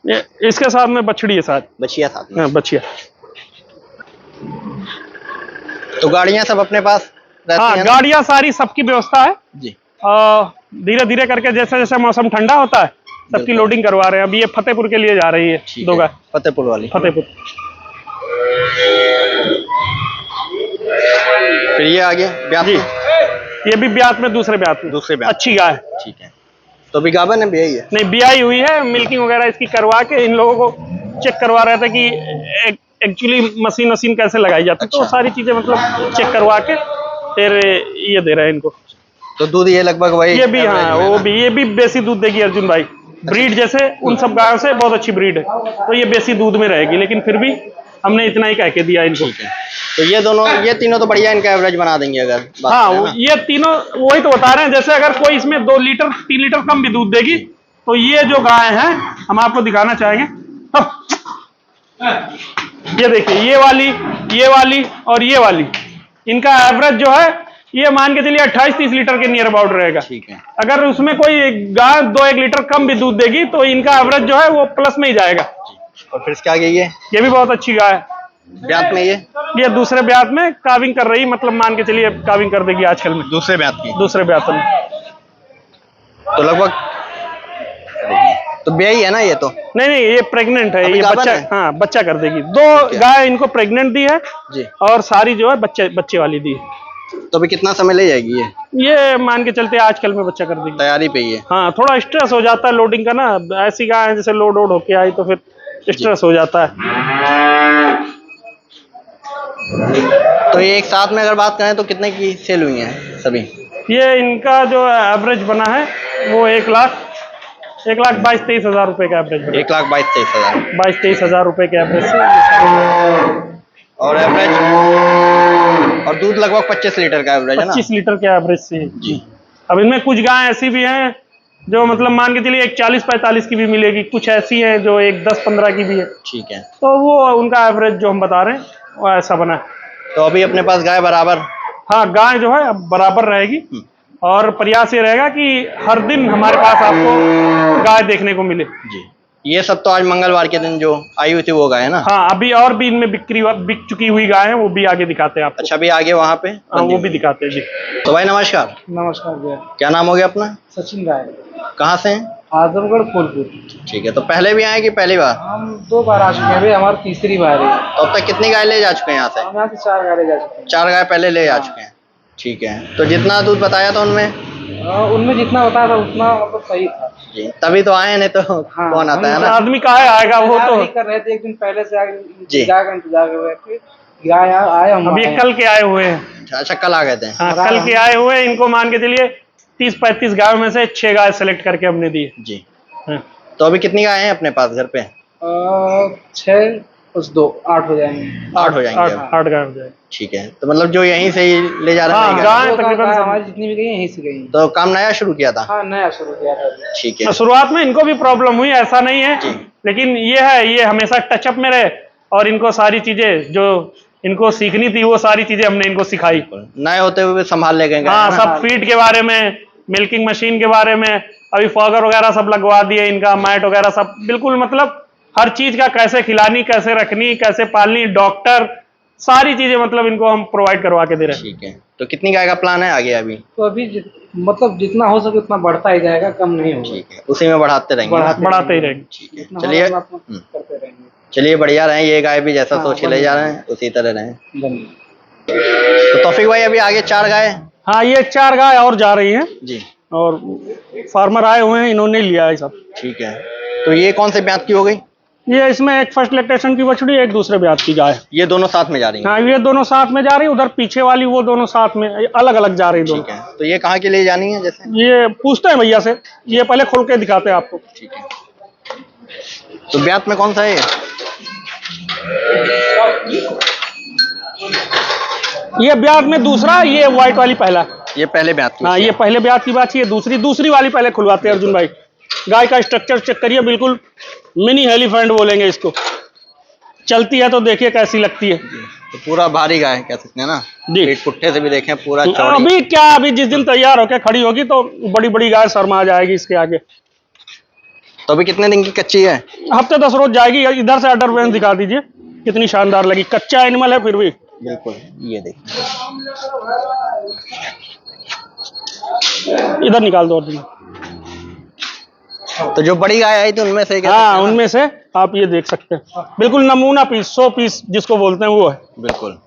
ये इसके साथ में बछड़ी है साथ। बछिया साथ में। हाँ, बछिया। तो गाड़ियां सब अपने पास रहती हाँ, हैं ना? गाड़ियां सारी सबकी व्यवस्था है। जी। धीरे धीरे करके जैसे जैसे मौसम ठंडा होता है सबकी लोडिंग करवा रहे हैं। अभी ये फतेहपुर के लिए जा रही है, 2 गाय। फतेहपुर वाली। फतेहपुर। फिर ये आगे ब्यात जी, में? ये भी ब्यात में, दूसरे ब्यात में। दूसरे ब्यात। अच्छी गाय है। ठीक है। तो अभी गाभन है, ब्याई है? नहीं, ब्याई हुई है। मिल्किंग वगैरह इसकी करवा के इन लोगों को चेक करवा रहे थे कि एक्चुअली मशीन कैसे लगाई जाती है। तो वो सारी चीजें मतलब चेक करवा के फिर ये दे रहे हैं इनको। तो दूध ये लगभग वही? ये भी, हाँ, वो भी, ये भी बेसी दूध देगी अर्जुन भाई। ब्रीड जैसे उन सब गायों से बहुत अच्छी ब्रीड है, तो ये बेसी दूध में रहेगी, लेकिन फिर भी हमने इतना ही कह के दिया इनको। तो ये तीनों तो बढ़िया इनका एवरेज बना देंगे अगर बात हाँ, करें ना। ये तीनों वही तो बता रहे हैं। जैसे अगर कोई इसमें 2 लीटर 3 लीटर कम भी दूध देगी तो ये जो गाय है हम आपको दिखाना चाहेंगे। ये देखिए, ये वाली और ये वाली, इनका एवरेज जो है ये मान के चलिए 28-30 लीटर के नियर अबाउट रहेगा। ठीक है। अगर उसमें कोई गाय 2-1 लीटर कम भी दूध देगी तो इनका एवरेज जो है वो प्लस में ही जाएगा। और फिर इसके आगे ये भी बहुत अच्छी गाय है। ब्यात में ये दूसरे ब्यात में काविंग कर रही, मतलब मान के चलिए काविंग कर देगी आजकल में। दूसरे ब्यात की? दूसरे ब्यात में। तो लगभग तो ब्याई है ना ये? तो नहीं, ये प्रेग्नेंट है। ये गाभन बच्चा है? हाँ, बच्चा कर देगी। 2 गाय इनको प्रेग्नेंट दी है जी। और सारी जो है बच्चे वाली दी है। तो अभी कितना समय ले जाएगी ये मान के चलते आजकल में बच्चा कर देगी। तैयारी पे ही है? हाँ, थोड़ा स्ट्रेस हो जाता है लोडिंग का ना। ऐसी गाय जैसे लोड होके आई तो फिर स्ट्रेस हो जाता है। तो ये एक साथ में अगर बात करें तो कितने की सेल हुई है सभी? ये इनका जो एवरेज बना है वो 1,22,23 हजार रुपए का एवरेज बना। 1,22,23 हजार। 22-23 हजार रुपए के एवरेज से। और एवरेज और दूध लगभग 25 लीटर का एवरेज है ना? 25 लीटर के एवरेज से जी। अब इनमें कुछ गाय ऐसी भी हैं जो मतलब मान के चलिए 1,40-45 की भी मिलेगी। कुछ ऐसी हैं जो 1,10-15 की भी है। ठीक है। तो वो उनका एवरेज जो हम बता रहे हैं वो ऐसा बना है। तो अभी अपने पास गाय बराबर? हाँ, गाय जो है अब बराबर रहेगी और प्रयास ये रहेगा कि हर दिन हमारे पास आपको गाय देखने को मिले। जी। ये सब तो आज मंगलवार के दिन जो आई हुई थी वो गाय है ना? हाँ, अभी और भी इनमें बिक चुकी हुई गाय है, वो भी आगे दिखाते हैं आपको। अच्छा, अभी आगे वहाँ पे हाँ, वो भी दिखाते हैं जी। तो भाई नमस्कार। नमस्कार भैया। क्या नाम हो गया अपना? सचिन राय, कहाँ से हैं? आजमगढ़ फूलपुर। ठीक है। तो पहले भी आए कि पहली बार? हम 2 बार आ चुके हैं भैया, हमारी तीसरी बार है। तो अब तक कितनी गाय ले जा चुके हैं यहाँ से? हम यहाँ से 4 गाड़ी जा चुके हैं। 4 गाय पहले ले जा चुके हैं। ठीक है। तो जितना दूध बताया था उनमें? उनमें जितना बताया था उतना मतलब सही था जी। तभी तो आए, नहीं तो हाँ, कौन आता है ना? आदमी काहे आएगा, वो तो नहीं कर रहे थे। एक दिन पहले से जी। गाय का इंतजार कर रहे थे। गाय आए हम अब ये कल के आए हुए हैं। अच्छा, कल आ गए थे? हाँ, कल के आए हुए। इनको मान के चलिए 30-35 गायों में से 6 गाय सेलेक्ट करके हमने दी जी। है। तो अभी कितनी गाय हैं अपने पास घर पे? 6 + 2 8 हो जाएंगे। 8 हो जाएंगे अब। 8 गाय हो जाए। ठीक है। तो मतलब जो यहीं से ही ले जा रहे हाँ, हैं गाय गाय तकरीबन हमारी जितनी भी गई यहीं से गई। तो काम नया शुरू किया था? हाँ, नया शुरू किया था। ठीक है। शुरुआत में इनको भी प्रॉब्लम हुई, ऐसा नहीं है, जी। लेकिन ये है, ये हमेशा टचअप में रहे और इनको सारी चीजें जो इनको सीखनी थी वो सारी चीजें हमने इनको सिखाई। नए होते हुए संभाल ले गए गाय, हाँ, है ना? सब फीड के बारे में, मिल्किंग मशीन के बारे में, अभी फॉगर वगैरह सब लगवा दिए इनका, मैट वगैरह सब बिल्कुल, मतलब हर चीज का कैसे खिलानी, कैसे रखनी, कैसे पालनी, डॉक्टर सारी चीजें मतलब इनको हम प्रोवाइड करवा के दे रहे हैं। ठीक है, तो कितनी गाय का प्लान है आगे अभी? तो अभी मतलब जितना हो सके उतना बढ़ता ही जाएगा, कम नहीं होगा। ठीक है, उसी में बढ़ाते रहेंगे। बढ़ाते ही रहेंगे। ठीक है, जितना चलिए होगा उतना करते रहेंगे। चलिए बढ़िया रहे, ये गाय भी जैसा सोच के ले जा रहे हैं उसी तरह रहे। धन्यवाद। तो तौफीक भाई अभी आगे 4 गाय? हाँ, ये 4 गाय और जा रही हैं जी। और फार्मर आए हुए हैं, इन्होंने लिया है सब। ठीक है, तो ये कौन से ब्यात की हो गई? ये इसमें एक फर्स्ट लैक्टेशन की बछड़ी, एक दूसरे ब्यात की गाय। ये दोनों साथ में जा रही हैं? हाँ, ये दोनों साथ में जा रही है, उधर पीछे वाली वो दोनों साथ में अलग अलग जा रही दोनों। ठीक है, तो ये कहाँ के लिए जानी है जैसे? ये पूछते हैं भैया से, ये पहले खोल के दिखाते हैं आपको। ठीक है, तो ब्यात में कौन सा है ये ब्यात में दूसरा, ये व्हाइट वाली पहला। ये पहले ब्यात की? हाँ, ये पहले ब्यात की बात, ये दूसरी वाली पहले खुलवाते हैं अर्जुन भाई। गाय का स्ट्रक्चर चेक करिए, बिल्कुल मिनी एलिफेंट बोलेंगे इसको। चलती है तो देखिए कैसी लगती है। तो पूरा भारी गाय कह सकते हैं ना जी। पीठ पुट्ठे से भी देखें पूरा चौड़ी। अभी क्या, अभी जिस दिन तैयार होकर खड़ी होगी तो बड़ी बड़ी गाय शर्मा जाएगी इसके आगे। तो अभी कितने दिन की कच्ची है? हफ्ते 10 रोज जाएगी। इधर से अडर वेंस दिखा दीजिए, कितनी शानदार लगी। कच्चा एनिमल है फिर भी। बिल्कुल, ये देखिए इधर निकाल दो अर्जुन। तो जो बड़ी गाय आई थी उनमें से क्या? हाँ, उनमें से आप ये देख सकते हैं, बिल्कुल नमूना पीस, 100 पीस जिसको बोलते हैं वो है। बिल्कुल।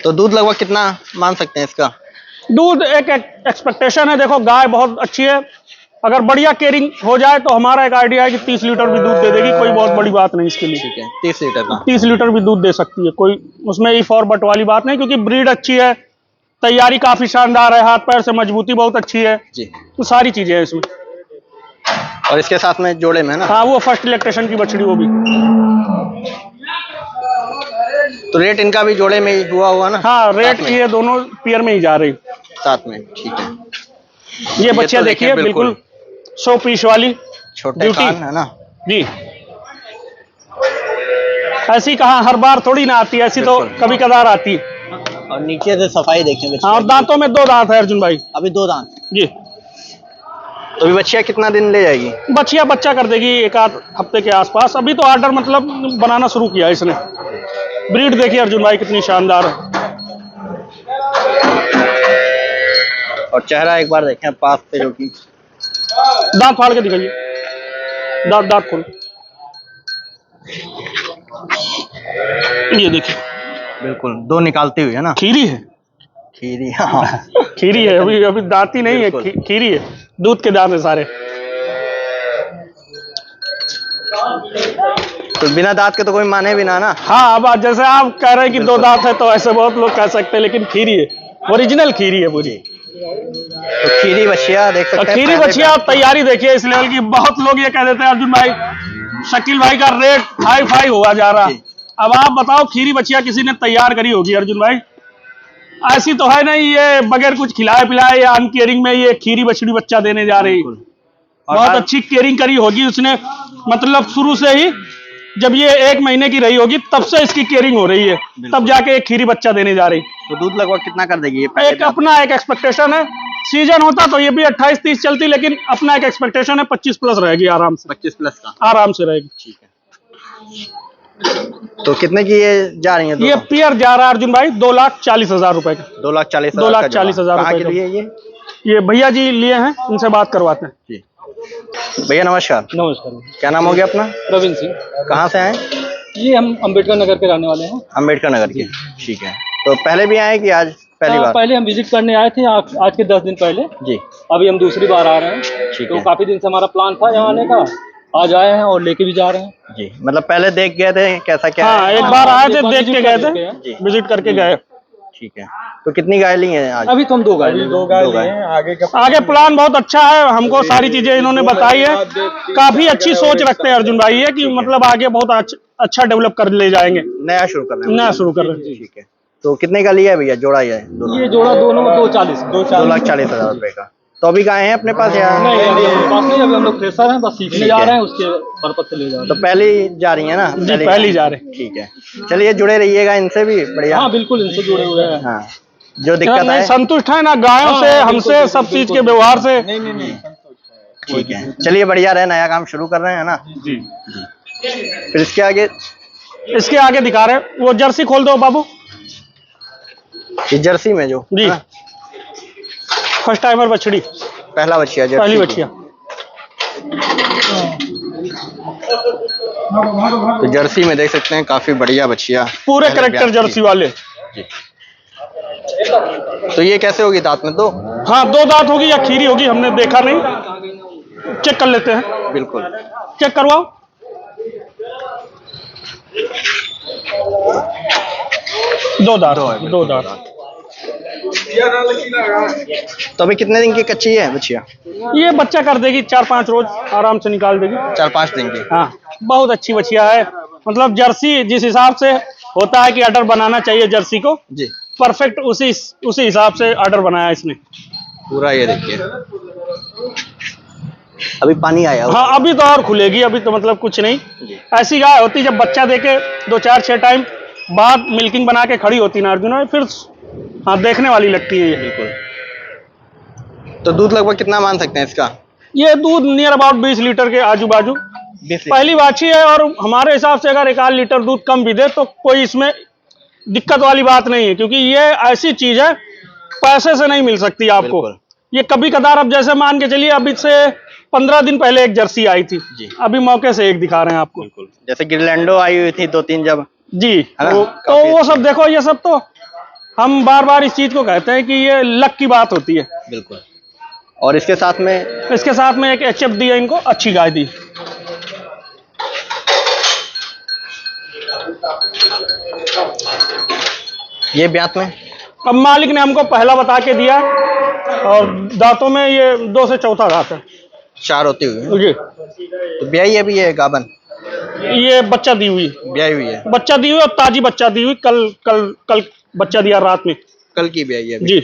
तो दूध लगभग कितना मान सकते हैं इसका? दूध एक एक्सपेक्टेशन है। देखो गाय बहुत अच्छी है, अगर बढ़िया केयरिंग हो जाए तो हमारा एक आइडिया है कि 30 लीटर भी दूध दे देगी, कोई बहुत बड़ी बात नहीं इसके लिए। ठीक है, 30 लीटर का? 30 लीटर भी दूध दे सकती है, कोई उसमें इफ और बट वाली बात नहीं, क्योंकि ब्रीड अच्छी है, तैयारी काफी शानदार है, हाथ पैर से मजबूती बहुत अच्छी है जी। तो सारी चीजें हैं इसमें। और इसके साथ में जोड़े में ना? हाँ, वो फर्स्ट इलेक्ट्रेशन की बछड़ी वो भी। तो रेट इनका भी जोड़े में ही हुआ होगा ना? हाँ, रेट ये दोनों पेयर में ही जा रही साथ में। ठीक है, ये बच्चियां तो देखिए, बिल्कुल 100 पीस वाली छोटे कान है ना जी। ऐसी कहाँ हर बार थोड़ी ना आती है, ऐसी तो कभी कदार आती है। और नीचे से सफाई देखें बच्चियां। हाँ, और दांतों में 2 दांत है अर्जुन भाई। अभी 2 दांत? जी। तो अभी बच्चियां कितना दिन ले जाएगी? बच्चिया बच्चा कर देगी 1 आध हफ्ते के आसपास। अभी तो ऑर्डर मतलब बनाना शुरू किया है इसने। ब्रीड देखिए अर्जुन भाई कितनी शानदार है। और चेहरा एक बार देखें पास से, जो कि दांत फाड़ के दिखाइए, दांत खोल। ये देखिए, बिल्कुल 2 निकालती हुई है ना? खीरी है। खीरी, हाँ। खीरी है, अभी दांती नहीं है, खीरी है। दूध के दांत है सारे। तो बिना दांत के तो कोई माने भी ना। हाँ, अब जैसे आप कह रहे हैं कि 2 दांत है तो ऐसे बहुत लोग कह सकते हैं, लेकिन खीरी है, ओरिजिनल खीरी है पूरी। तो खीरी बच्चियां देख सकते हैं। खीरी बच्चियां, आप तैयारी देखिए इस लेवल की। बहुत लोग ये कह देते हैं अर्जुन भाई, शकील भाई का रेट हाई फाई हुआ जा रहा। अब आप बताओ, खीरी बच्चियां किसी ने तैयार करी होगी अर्जुन भाई? ऐसी तो है नहीं ये बगैर कुछ खिलाए पिलाए या अनकेयरिंग में ये खीरी बछड़ी बच्चा देने जा रही। बहुत अच्छी केयरिंग करी होगी उसने, मतलब शुरू से ही जब ये 1 महीने की रही होगी तब से इसकी केयरिंग हो रही है, तब जाके एक खीरी बच्चा देने जा रही। तो दूध लगभग कितना कर देगी ये? एक अपना एक एक्सपेक्टेशन है, सीजन होता तो ये भी 28-30 चलती, लेकिन अपना एक एक्सपेक्टेशन है 25 प्लस रहेगी आराम से। 25 प्लस का आराम से रहेगी। ठीक है। तो कितने की ये जा रही है? ये पेयर जा रहा है अर्जुन भाई 2,40,000 रुपए का। 2,40,000? 2,40,000 रुपए रुपए लिए ये भैया जी लिए हैं, उनसे बात करवाते हैं। जी भैया नमस्कार। नमस्कार। क्या नाम हो गया अपना? प्रवीण सिंह। कहाँ से आए? ये हम अम्बेडकर नगर के रहने वाले हैं। अम्बेडकर नगर के। ठीक है, तो पहले भी आए कि आज पहली बार? पहले हम विजिट करने आए थे आज के 10 दिन पहले जी। अभी हम दूसरी बार आ रहे हैं। ठीक तो है। काफी दिन से हमारा प्लान था यहाँ आने का, आज आए हैं और लेके भी जा रहे हैं। जी, मतलब पहले देख गए थे कैसा क्या हाँ, है? एक बार आए थे, एक बार देख के visit गए कर थे, चुके हैं। विजिट करके गए। ठीक है, तो कितनी गाय ली हैं आज? अभी तो हम 2 गाय लिए। 2 गाय आगे प्लान बहुत अच्छा है, हमको सारी चीजें इन्होंने बताई है। काफी अच्छी सोच रखते हैं अर्जुन भाई, है कि मतलब आगे बहुत अच्छा डेवलप कर ले जाएंगे। नया शुरू कर रहे हैं? नया शुरू कर रहे हैं। ठीक है, तो कितने का लिया है भैया? जोड़ा ही है दोनों? ये जोड़ा दोनों 2,40,000 2,40,000 रुपए का। तो अभी गाय हैं अपने पास या? नहीं, अभी हमारे पास नहीं, अभी हम लोग फ्रेशर हैं, बस सीखने जा रहे हैं, उसके पर्पज से ले जा रहे तो पहली जा रही है ना? जी, पहली जा रहे हैं। ठीक है, चलिए जुड़े रहिएगा इनसे भी बढ़िया। हैं। हाँ बिल्कुल, इनसे जुड़े हुए हैं। हाँ, जो दिक्कत नहीं, है संतुष्ट है ना गायों हाँ, से, बिल्कुल, हमसे, बिल्कुल, सब चीज बिल्कुल, के व्यवहार से। नहीं। ठीक है, चलिए बढ़िया रहे, नया काम शुरू कर रहे हैं ना जी। फिर इसके आगे इसके आगे दिखा रहे हैं, वो जर्सी खोल दो बाबू। ये जर्सी में जो जी, फर्स्ट टाइमर बछड़ी, पहला बछिया जर्सी पहली की। बछिया। तो जर्सी में देख सकते हैं काफी बढ़िया बछिया, पूरे पहले करेक्टर ब्याह की। जर्सी वाले। तो ये कैसे होगी दांत में? दो? हाँ, 2 दांत होगी या खीरी होगी, हमने देखा नहीं, चेक कर लेते हैं। बिल्कुल। चेक करवाओ। दो दांत, दो है, 2 दांत। तो अभी कितने दिन की कच्ची है बछिया? ये बच्चा कर देगी 4-5 रोज, आराम से निकाल देगी। 4-5 दिन की। हाँ, बहुत अच्छी बछिया है। मतलब जर्सी जिस हिसाब से होता है कि ऑर्डर बनाना चाहिए जर्सी को, जी, परफेक्ट उसी हिसाब से ऑर्डर बनाया इसने। पूरा ये देखिए, अभी पानी आया हुआ। हाँ, अभी तो और खुलेगी, अभी तो मतलब कुछ नहीं। जी। ऐसी गाय होती जब बच्चा देके 2-4-6 टाइम बाद मिल्किंग बना के खड़ी होती ना अर्जुन, फिर हाँ देखने वाली लगती है ये। बिल्कुल। तो दूध लगभग कितना मान सकते हैं इसका? ये दूध नियर अबाउट 20 लीटर के आजू बाजू। 20 पहली बाछी है और हमारे हिसाब से अगर 1 लीटर दूध कम भी दे तो कोई इसमें दिक्कत वाली बात नहीं है, क्योंकि ये ऐसी चीज है पैसे से नहीं मिल सकती आपको। बिल्कुल। ये कभी कदार, अब जैसे मान के चलिए अभी से 15 दिन पहले एक जर्सी आई थी जी। अभी मौके से एक दिखा रहे हैं आपको। बिल्कुल, जैसे गिरलैंडो आई हुई थी 2-3 जब। जी, है ना? तो काफी वो अच्छी सब देखो, ये सब तो हम बार बार इस चीज को कहते हैं कि ये लक की बात होती है। बिल्कुल। और इसके साथ में एक एचएफ दी है इनको, अच्छी गाय दी। ये ब्यात में अब मालिक ने हमको पहला बता के दिया और दांतों में ये 2 से चौथा दांत है 4 होती हुई। जी। तो ब्याई अभी है गाबन? ये बच्चा दी हुई, ब्याई हुई है, बच्चा दी हुई और ताजी बच्चा दी हुई, कल बच्चा दिया रात में। कल की ब्याई है अभी। जी।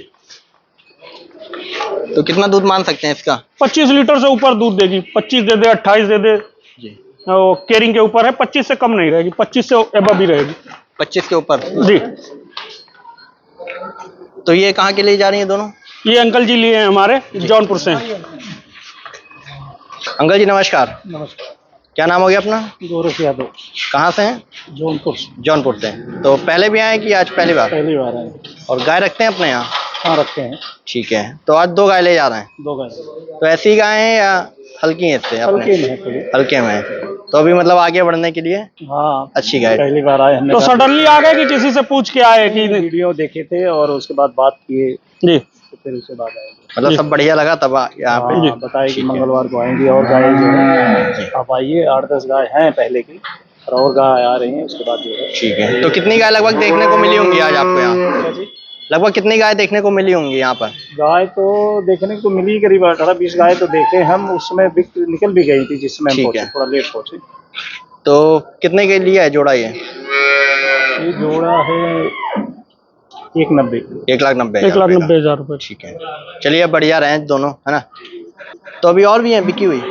तो कितना दूध मान सकते हैं इसका? 25 लीटर से ऊपर दूध देगी, 25 दे दे, 28 दे दे। जी। वो केयरिंग के ऊपर है, 25 से कम नहीं रहेगी, 25 से एबव ही रहेगी। 25 के ऊपर? जी। तो ये कहाँ के लिए जा रही हैं दोनों? ये अंकल जी लिए हैं हमारे, जौनपुर से। अंकल जी नमस्कार। नमस्कार। क्या नाम हो गया अपना? गौरव यादव, कहाँ से हैं? जौनपुर से। जौनपुर से। तो पहले भी आए कि आज पहली बार? पहली बार आए। और गाय रखते हैं अपने यहाँ? हाँ, रखते हैं। ठीक है, तो आज 2 गाय ले जा रहे हैं। 2 गाय। तो ऐसी गाय हैं या हल्की हैं इससे? अपने हल्के में है थोड़ी। हल्के में है। तो अभी मतलब आगे बढ़ने के लिए हाँ, अच्छी गाय। पहली बार आए हमने। तो सडनली आ गए कि किसी से पूछ के आए कि? वीडियो देखे थे और उसके बाद बात किए, जी। तो फिर उसके बाद आए। मतलब सब बढ़िया लगा तब यहाँ पे? हाँ, बताए कि मंगलवार को आएंगे और गाय जो है आप आइए, 8-10 गाय हैं पहले की और गाय आ रही हैं उसके बाद जो है। ठीक है। तो कितनी गाय लगभग देखने को मिली होंगी आज आपको यहाँ? लगभग कितनी गाय देखने को मिली होंगी यहाँ पर? गाय तो देखने को मिली करीब 18-20 गाय तो देखे हम, उसमें निकल भी गई थी जिसमें हम पहुंचे, थोड़ा लेट पहुंचे। तो कितने के लिए है जोड़ा ये? ये जोड़ा है 1,90,000। 1,90,000 रुपये। ठीक है, चलिए बढ़िया रहे दोनों, है ना? तो अभी और भी हैं बिकी हुई?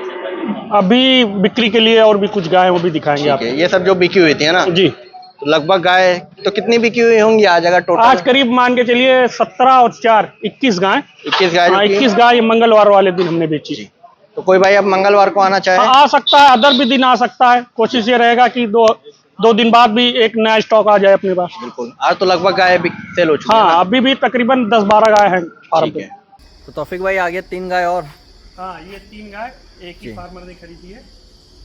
अभी बिक्री के लिए और भी कुछ गाय, वो भी दिखाएंगे ठीक आपको। है, ये सब जो बिकी हुई थी है ना? जी। तो लगभग गाय तो कितनी बिकी हुई होंगी आज अगर टोटल? आज करीब मान के चलिए 17 और 4 21 गाय। 21 गाय। हाँ, 21 गाय मंगलवार वाले दिन हमने बेची। तो कोई भाई अब मंगलवार को आना चाहे? आ सकता है, अदर भी दिन आ सकता है। कोशिश ये रहेगा कि दो दिन बाद भी एक नया स्टॉक आ जाए अपने पास। बिल्कुल। आज तो लगभग गाय सेल हो चुकी है। हाँ, अभी भी तकरीबन 10-12 गाय हैं फार्म पे। तो तौफीक भाई आगे 3 गाय और? हाँ, ये 3 गाय एक ही फार्मर ने खरीदी है,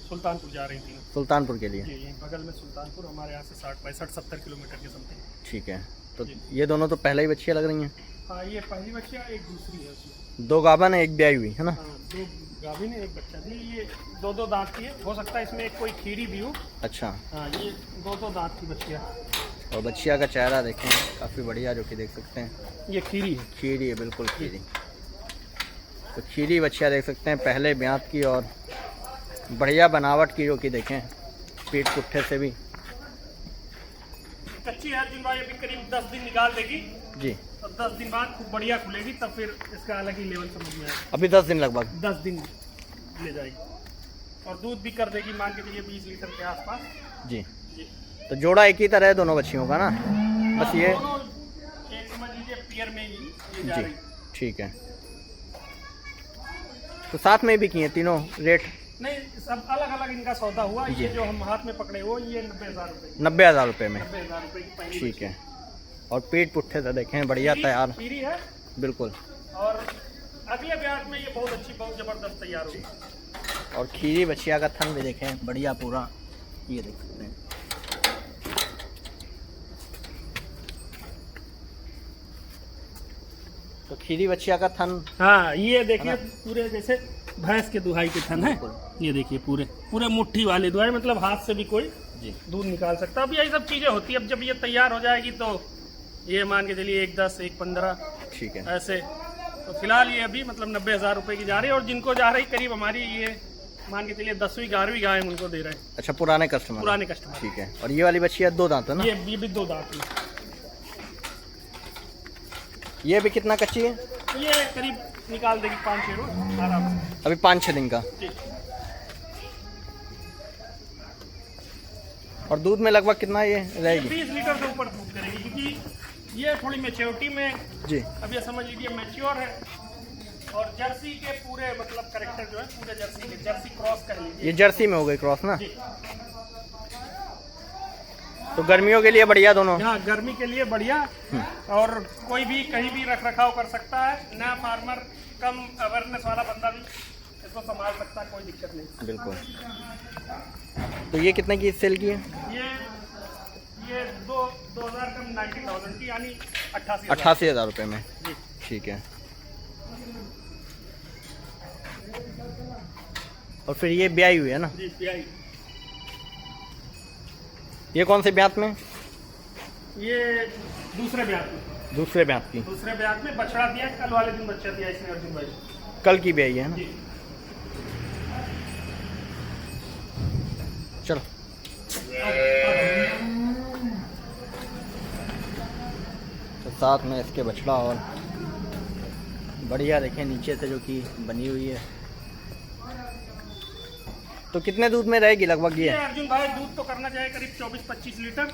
सुल्तानपुर जा रही थी। सुल्तानपुर के लिए? ये बगल में सुल्तानपुर, हमारे यहाँ से 60-65-70 किलोमीटर के समथिंग। ठीक है। तो ये दोनों तो पहले ही बच्चियाँ लग रही हैं? हाँ, ये पहली बच्चियाँ, एक दूसरी है उसमें। 2 गाभन है, 1 ब्याई हुई है ना? हाँ, 2 गाभिन है, 1 बच्चा दी। ये 2-2 दांत की है, हो सकता है इसमें एक कोई खीरी भी हो। अच्छा। हाँ, ये 2-2 दांत की बच्चियाँ। और बच्चिया का चेहरा देखें, काफ़ी बढ़िया, जो कि देख सकते हैं। ये खीरी है। खीरी है, बिल्कुल खीरी। तो खीरी बच्चिया देख सकते हैं, पहले ब्यात की और बढ़िया बनावट की, जो कि देखें पीठ पुट्ठे से भी। कच्ची है अर्जुन भाई, अभी करीब 10 दिन निकाल देगी जी। और 10 दिन बाद खूब बढ़िया खुलेगी, तब फिर इसका अलग ही लेवल समझ में आएगा। अभी 10 दिन लगभग? 10 दिन ले जाएगी और दूध भी कर देगी मान के चलिए 20 लीटर के आसपास। जी। तो जोड़ा एक ही तरह है दोनों बच्चियों का ना? बस ये एक समझ लीजिए पियर में ही ये जा रही। ठीक है। तो साथ में भी किए तीनों रेट? नहीं, सब अलग अलग इनका सौदा हुआ। ये जो हम हाथ में पकड़े वो ये 90,000 रुपए, 90,000 रुपये में। 90,000 रुपए की पहली ठीक है। और पीठ पुट्ठे से देखें बढ़िया तैयार, पीरी है। बिल्कुल। और अगले ब्याज में ये बहुत अच्छी, बहुत जबरदस्त तैयार होगी। और खीरी बछिया का थन भी देखें बढ़िया पूरा, ये देख सकते हैं। तो खीरी बछिया का थन, हाँ ये देखिए पूरे जैसे भैंस के दुहाई के थन है। ये देखिए पूरे पूरे मुट्ठी वाले दुहाई, मतलब हाथ से भी कोई जी दूध निकाल सकता है। अब यही सब चीजें होती है। अब जब ये तैयार हो जाएगी तो ये मान के चलिए 1,10, 1,15 ठीक है। ऐसे। तो फिलहाल ये अभी मतलब 90,000 रुपए की जा रही है। और जिनको जा रही करीब हमारी ये मान के चलिए 10वीं 11वीं गाय हम उनको दे रहे हैं। अच्छा, पुराने कस्टमर, पुराने कस्टमर। ठीक है। और ये वाली बछिया 2 दांत है ना? ये भी 2 दांत में। ये भी कितना कच्ची है? ये करीब निकाल देगी 5-6 रोज आराम से। अभी 5-6 दिन का। जी। और दूध में लगभग कितना ये रहेगी? 20 लीटर से ऊपर दूध करेगी, क्योंकि ये थोड़ी मेच्योरिटी में जी। अब ये समझ लीजिए मैच्योर है। और जर्सी के पूरे मतलब करेक्टर जो है पूरे जर्सी के, जर्सी क्रॉस कह लीजिए। ये जर्सी में हो गई क्रॉस ना? जी। तो गर्मियों के लिए बढ़िया दोनों। हाँ, गर्मी के लिए बढ़िया। और कोई भी कहीं भी रख रखाव कर सकता है। नया फार्मर, कम अवेयरनेस वाला बंदा भी इसको संभाल सकता है, कोई दिक्कत नहीं। बिल्कुल। तो ये कितने की सेल की है? ये 2,000 कम 90,000 की, यानी 88,000 रुपये में। जी। ठीक है। और फिर ये ब्याई हुई है ना? जी, ब्याई। ये कौन से ब्यात में? ये दूसरे ब्याह में। दूसरे ब्यात की। दूसरे ब्याह में बछड़ा दिया, कल वाले दिन बच्चा दिया इसने अर्जुन भाई। कल की ब्याई है ना? जी। चलो। तो साथ में इसके बछड़ा और बढ़िया देखें नीचे से जो कि बनी हुई है। तो कितने दूध में रहेगी लगभग ये? अर्जुन भाई दूध तो करना चाहिए करीब 24-25 लीटर,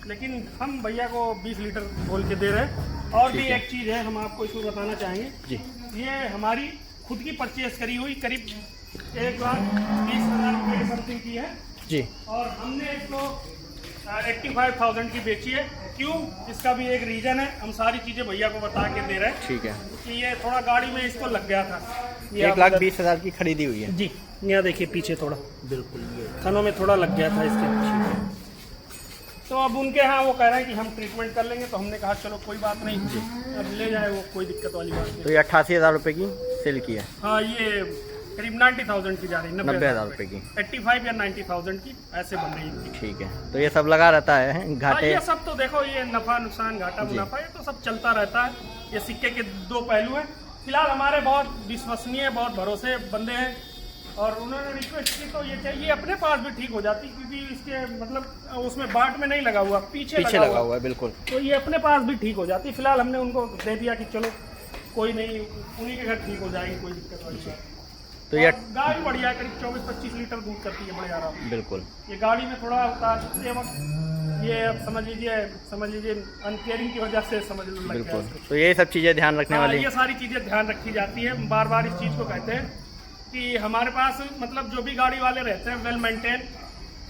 लेकिन हम भैया को 20 लीटर बोल के दे रहे हैं। और भी एक चीज़ है हम आपको इसमें बताना चाहेंगे जी। ये हमारी खुद की परचेज करी हुई करीब 1,20,000 रुपये की समथिंग की है जी। और हमने इसको 85,000 की बेची है। क्यों? इसका भी एक रीजन है, हम सारी चीज़ें भैया को बता के दे रहे हैं। ठीक है। कि ये थोड़ा गाड़ी में इसको लग गया था। 1,20,000 की खरीदी हुई है जी। यहाँ देखिए पीछे थोड़ा, बिल्कुल थनों में थोड़ा लग गया था इसके। तो अब उनके यहाँ वो कह रहे हैं कि हम ट्रीटमेंट कर लेंगे, तो हमने कहा चलो कोई बात नहीं, अब ले जाए वो, कोई दिक्कत वाली बात नहीं। तो ये 88,000 रुपये की सेल की है? हाँ, ये करीब 90,000 की जा रही है। 90,000 रुपये की। 85 या 90,000 की ऐसे बन रही है। ठीक है। तो ये सब लगा रहता है घाटे? ये सब तो देखो, ये नफा नुकसान, घाटा मुनाफा, ये तो सब चलता रहता है। ये सिक्के के 2 पहलू हैं। फिलहाल हमारे बहुत विश्वसनीय, बहुत भरोसे बंदे हैं और उन्होंने रिक्वेस्ट की तो ये चाहिए अपने पास भी ठीक हो जाती, क्योंकि इसके मतलब उसमें बाट में नहीं लगा हुआ, पीछे लगा हुआ है। बिल्कुल। तो ये अपने पास भी ठीक हो जाती। फिलहाल हमने उनको दे दिया कि चलो कोई नहीं, उन्हीं के घर ठीक हो जाएगी, कोई दिक्कत वाली बात। तो ये गाय भी बढ़िया है, करीब 24-25 लीटर दूध करती है, बड़े आराम। बिल्कुल। ये गाड़ी में थोड़ा उतारते वक्त ये अब समझ लीजिए अनकेयरिंग की वजह से समझ लग गया बिल्कुल। इसको। तो ये सब चीज़ें ध्यान रखने वाली? ये सारी चीज़ें ध्यान रखी जाती है। बार बार इस चीज़ को कहते हैं कि हमारे पास मतलब जो भी गाड़ी वाले रहते हैं वेल मेंटेन,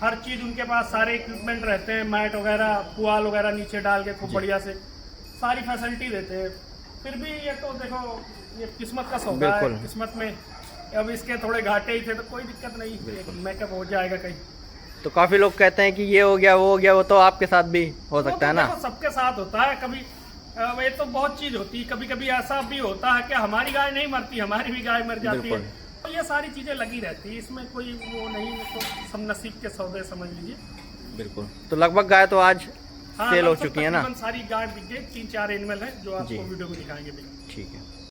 हर चीज़ उनके पास सारे इक्विपमेंट रहते हैं, मैट वगैरह, पुआल वगैरह नीचे डाल के खूब बढ़िया से सारी फैसिलिटी देते हैं। फिर भी ये तो देखो, ये किस्मत का सौदा है, किस्मत में अब इसके थोड़े घाटे ही थे, तो कोई दिक्कत नहीं, मेकअप हो जाएगा कहीं। तो काफ़ी लोग कहते हैं कि ये हो गया वो हो गया, वो तो आपके साथ भी हो सकता है ना? सबके साथ होता है कभी, ये तो बहुत चीज़ होती है। कभी कभी ऐसा भी होता है कि हमारी गाय नहीं मरती, हमारी भी गाय मर जाती है। तो ये सारी चीज़ें लगी रहती है, इसमें कोई वो नहीं, तो सब नसीब के सौदे समझ लीजिए। बिल्कुल। तो लगभग गाय तो आज सेल हो चुकी है ना? सारी गाय बिक गई, 3-4 एनिमल है जो आपको वीडियो में दिखाएंगे। ठीक है।